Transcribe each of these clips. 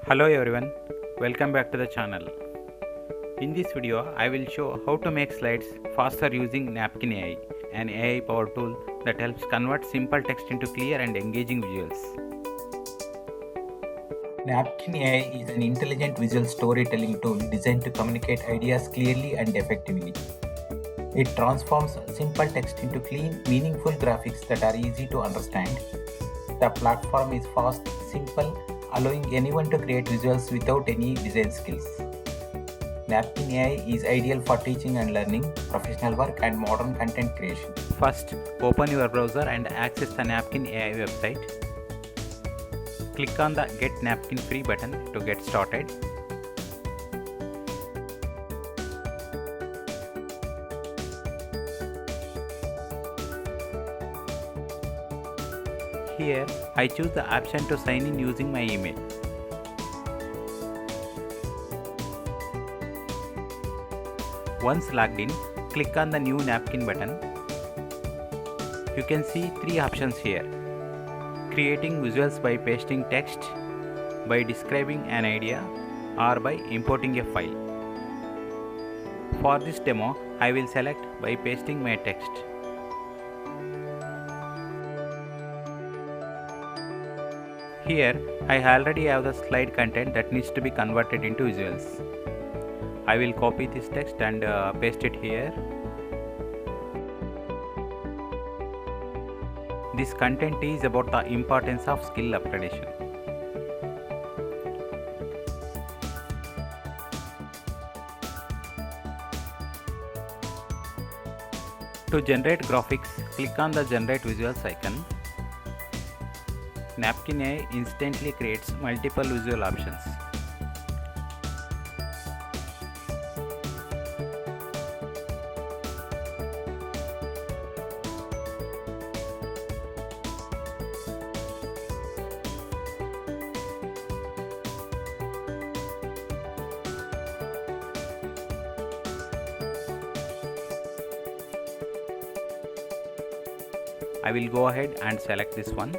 Hello everyone, welcome back to the channel. In this video, I will show how to make slides faster using Napkin AI, an AI powered tool that helps convert simple text into clear and engaging visuals. Napkin AI is an intelligent visual storytelling tool designed to communicate ideas clearly and effectively. It transforms simple text into clean, meaningful graphics that are easy to understand. The platform is fast, simple, allowing anyone to create visuals without any design skills. Napkin AI is ideal for teaching and learning, professional work, and modern content creation. First, open your browser and access the Napkin AI website. Click on the Get Napkin Free button to get started. Here, I choose the option to sign in using my email. Once logged in, click on the New Napkin button. You can see three options here: creating visuals by pasting text, by describing an idea, or by importing a file. For this demo, I will select by pasting my text. Here, I already have the slide content that needs to be converted into visuals. I will copy this text and paste it here. This content is about the importance of skill upgradation. To generate graphics, click on the Generate Visuals icon. Napkin AI instantly creates multiple visual options. I will go ahead and select this one.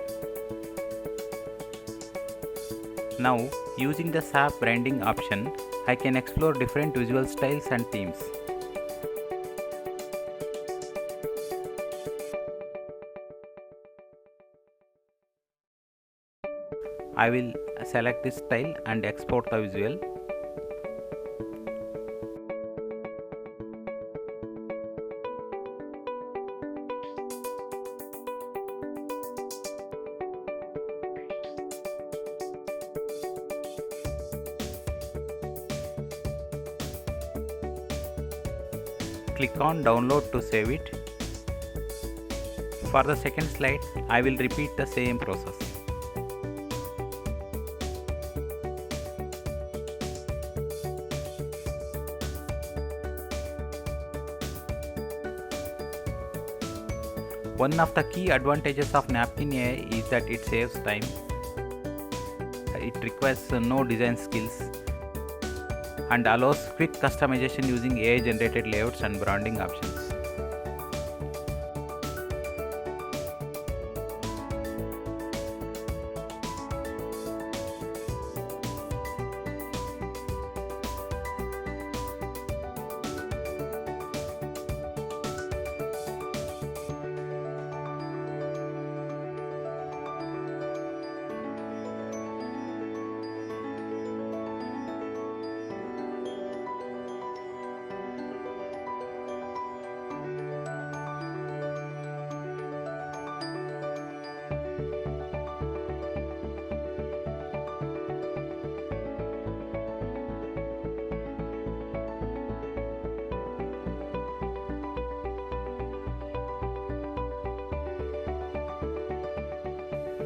Now, using the SAP branding option, I can explore different visual styles and themes. I will select this style and export the visual. Click on download to save it. For the second slide, I will repeat the same process. One of the key advantages of Napkin AI is that it saves time. It requires no design skills and allows quick customization using AI generated layouts and branding options.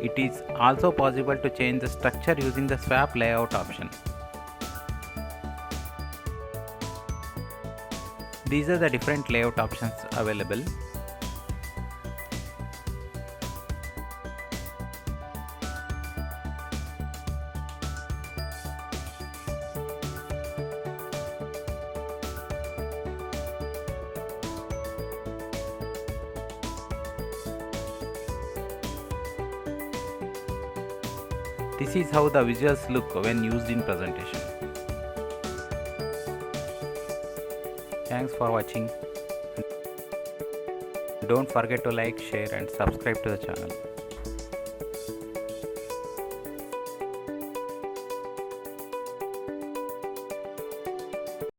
It is also possible to change the structure using the swap layout option. These are the different layout options available. This is how the visuals look when used in presentation. Thanks for watching. Don't forget to like, share and subscribe to the channel.